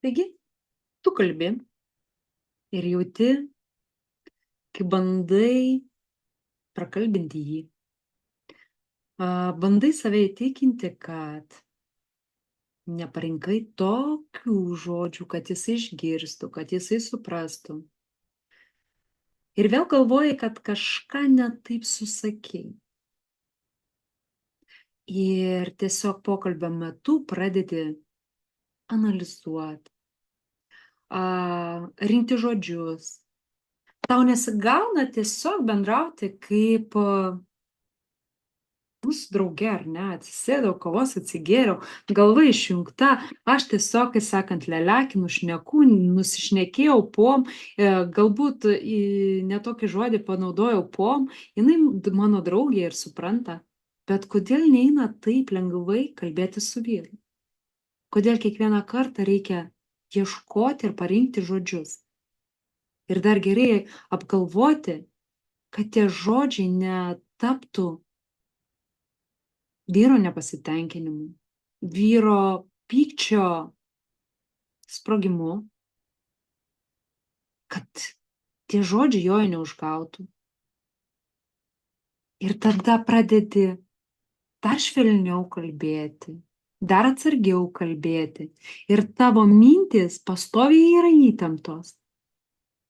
Taigi, tu kalbi ir jauti, kai bandai prakalbinti jį. Bandai save įtikinti, kad neparinkai tokių žodžių, kad jisai išgirstų, kad jisai suprastų. Ir vėl galvoji, kad kažką ne taip susakei. Ir tiesiog pokalbio metu pradedi analizuoti, rinkti žodžius. Tau nesigauna tiesiog bendrauti kaip mūsų drauge, ar ne, atsisėdau, kavos atsigėriau, galva išjungta, aš tiesiog, kai sakant, leliakinu, šneku, nusišnekėjau pom, galbūt netokį žodį panaudojau pom, jinai mano draugė ir supranta, bet kodėl neina taip lengvai kalbėti su vyru? Kodėl kiekvieną kartą reikia ieškoti ir parinkti žodžius? Ir dar gerai apgalvoti, kad tie žodžiai netaptų vyro nepasitenkinimu, vyro pykčio sprogimu, kad tie žodžiai jo neužgautų. Ir tada pradedi dar švelniau kalbėti, dar atsargiau kalbėti. Ir tavo mintis pastoviai yra įtemptos.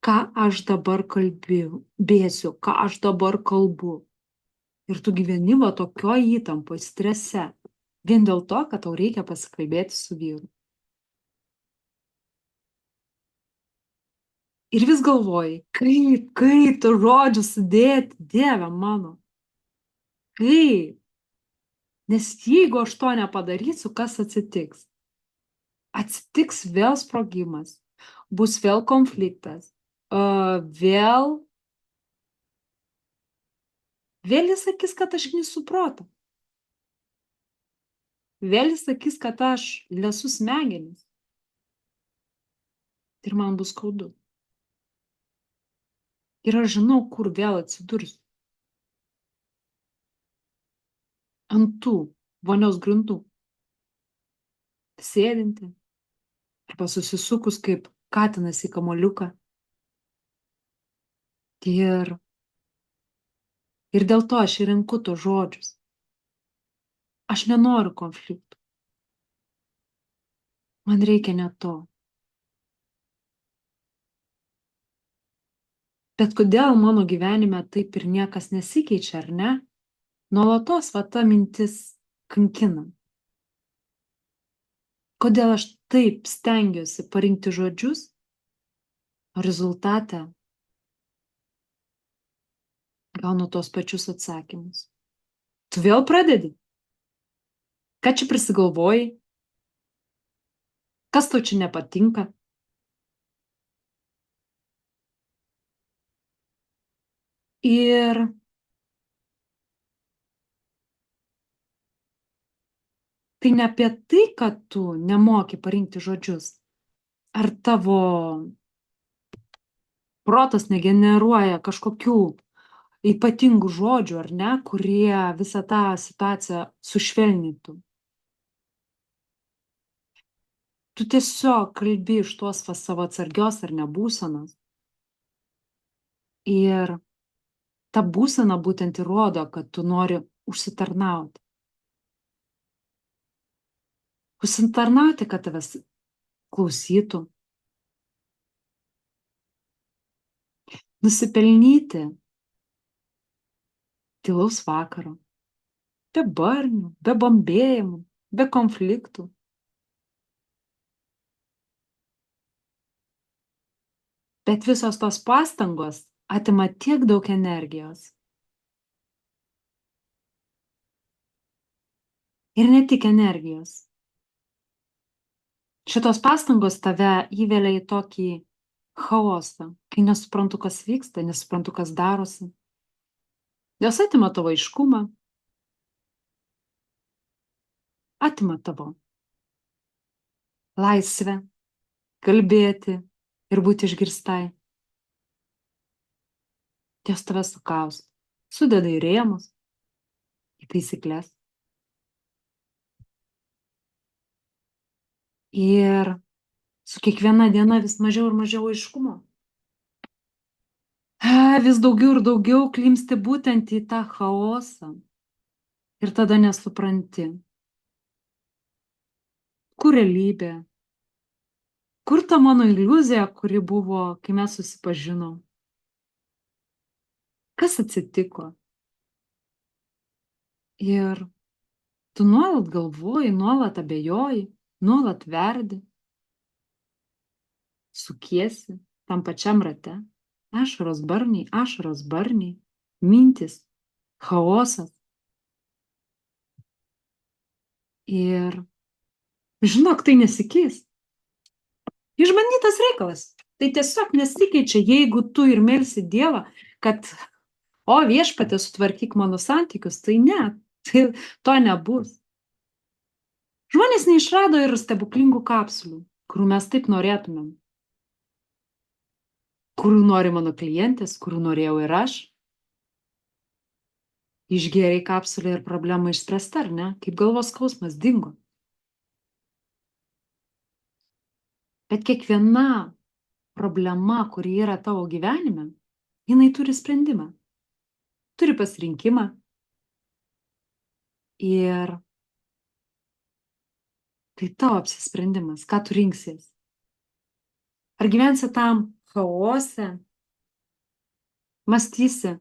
Ką aš dabar kalbėsiu, ką aš dabar kalbu. Ir tu gyveni va tokioj įtampoj, strese. Vien dėl to, kad tau reikia pasikalbėti su vyru. Ir vis galvoji, kaip tu žodžius sudėti, Dieve mano. Kaip? Nes jeigu aš to nepadarysiu, kas atsitiks? Atsitiks vėl sprogimas, bus vėl konfliktas, vėl jis sakys, kad aš nesuprotu. Vėl jis sakys, kad aš lesu smegenis. Ir man bus skaudu. Ir aš žinau, kur vėl atsidursiu. Ant tų vonios grindų. Sėdinti. Arba susisukus kaip katinas į kamuoliuką. Ir dėl to aš ir renku tos žodžius. Aš nenoriu konfliktų. Man reikia ne to. Bet kodėl mano gyvenime taip ir niekas nesikeičia, ar ne? Nuolatos va ta mintis kankina. Kodėl aš taip stengiuosi parinkti žodžius, o rezultate gaunu tos pačius atsakymus. Tu vėl pradedi? Ką čia prisigalvojai? Kas tau čia nepatinka? Ir tai ne apie tai, kad tu nemoki parinkti žodžius. Ar tavo protas negeneruoja kažkokių ypatingų žodžių, ar ne, kurie visą tą situaciją sušvelnintų. Tu tiesiog kalbi iš tos savo atsargios ar nebūsenos. Ir ta būsena būtent įrodo, kad tu nori užsitarnauti. Užsitarnauti, kad tavęs klausytų. Nusipelnyti tylaus vakaro. Be barnių, be bambėjimų, be konfliktų. Bet visos tos pastangos atima tiek daug energijos. Ir ne tik energijos. Šitos pastangos tave įvelia į tokį chaosą, kai nesuprantu, kas vyksta, nesuprantu, kas darosi. Jos atima tavo aiškumą, atima tavo laisvę kalbėti ir būti išgirstai. Jos tave sukaus, sudeda į rėmus, į taisyklės. Ir Su kiekviena diena vis mažiau ir mažiau aiškumo. Vis daugiau ir daugiau klimpsti būtent į tą chaosą. Ir tada nesupranti, kur realybė, kur ta mano iliuzija, kuri buvo, kai mes susipažinom. Kas atsitiko? Ir tu nuolat galvoji, nuolat abejoji, nuolat verdi, sukiesi tam pačiam rate. Ašaros barniai, mintis, chaosas. Ir žinok, tai nesikeis. Išbandytas reikalas. Tai tiesiog nesikeičia, jeigu tu ir melsi Dievą, kad, o viešpatie, sutvarkyk mano santykius, tai ne, tai to nebus. Žmonės neišrado ir stebuklingų kapsulių, kurių mes taip norėtumėm. Kurių nori mano klientės, kurių norėjau ir aš. Išgėrei kapsulę ir problema išspręsta, ar ne? Kaip galvos skausmas dingo. Bet kiekviena problema, kuri yra tavo gyvenime, jinai turi sprendimą. Turi pasirinkimą. Ir tai tavo apsisprendimas, ką tu rinksies. Ar gyvensi tam chaose, mąstysi,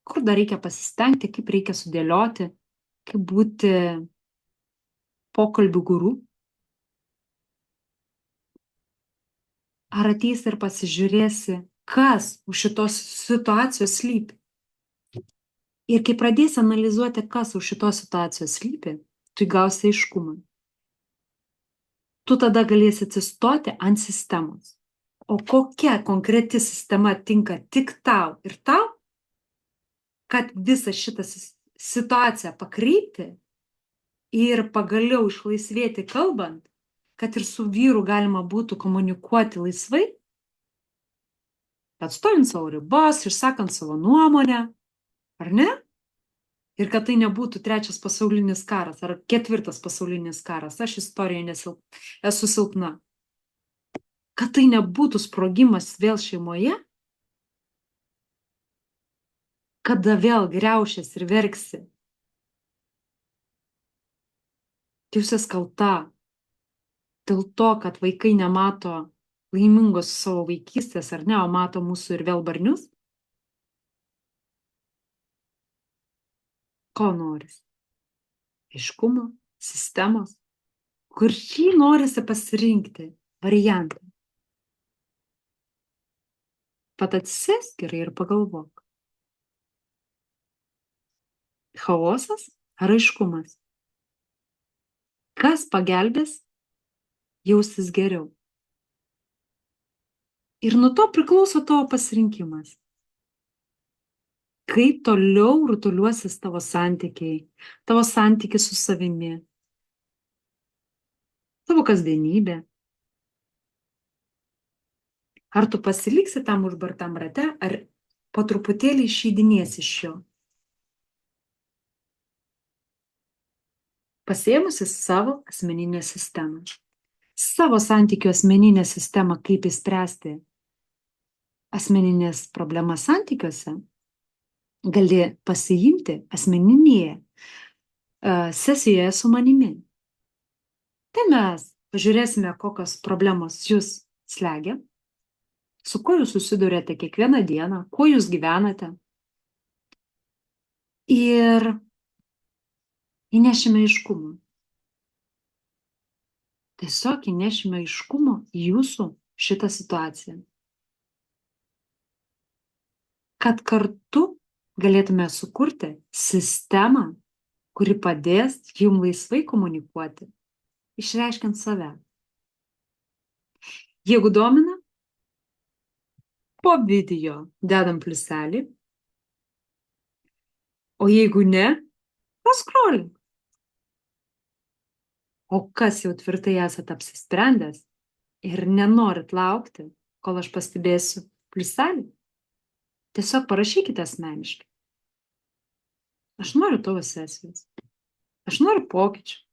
kur dar reikia pasistengti, kaip reikia sudėlioti, kaip būti pokalbių guru. Ar ateisi ir pasižiūrėsi, kas už šitos situacijos slypi. Ir kai pradėsi analizuoti, kas už šitos situacijos slypi, tu įgausi aiškumą. Tu tada galėsi atsistoti ant sistemos. O kokia konkreti sistema tinka tik tau ir tau, kad visą šitą situaciją pakreipti ir pagaliau išlaisvėti kalbant, kad ir su vyru galima būtų komunikuoti laisvai, atstovint savo ribas, išsakant savo nuomonę, ar ne? Ir kad tai nebūtų 3 pasaulinis karas ar 4 pasaulinis karas, aš istorijoje esu silpna. Kad tai nebūtų sprogimas vėl šeimoje, kada vėl griaušies ir verksi. Jūs esi kalta dėl to, kad vaikai nemato laimingos savo vaikystės, ar ne, o mato mūsų ir vėl barnius. Ko noris? Aiškumo, sistemos, kur šį norisi pasirinkti variantą. Pat atsisėsk gerai ir pagalvok. Chaosas ar aiškumas? Kas pagelbės jaustis geriau? Ir nuo to priklauso tavo pasirinkimas. Kaip toliau rutuliuosis tavo santykiai, tavo santykis su savimi, tavo kasdienybė. Ar tu pasiliksi tam užbartam rate, ar po truputėlį išeidinėsi iš jo? Pasiėmusi savo asmeninę sistemą. Savo santykių asmeninę sistemą, kaip įspręsti asmeninės problemas santykiuose, gali pasiimti asmeninėje sesijoje su manimi. Tai mes pažiūrėsime, kokios problemos jūs slegia, su kuo jūs susidurėte kiekvieną dieną, kuo jūs gyvenate. Ir įnešime aiškumą. Tiesiog įnešime aiškumo į jūsų šitą situaciją. Kad kartu galėtume sukurti sistemą, kuri padės jums laisvai komunikuoti, išreiškiant save. Jeigu domina, po video dedam pliuselį, o jeigu ne, paskrolink. O kas jau tvirtai esate apsisprendęs ir nenorit laukti, kol aš pastebėsiu pliuselį, tiesiog parašykite asmeniškai. Aš noriu tavo sesijos. Aš noriu pokyčių.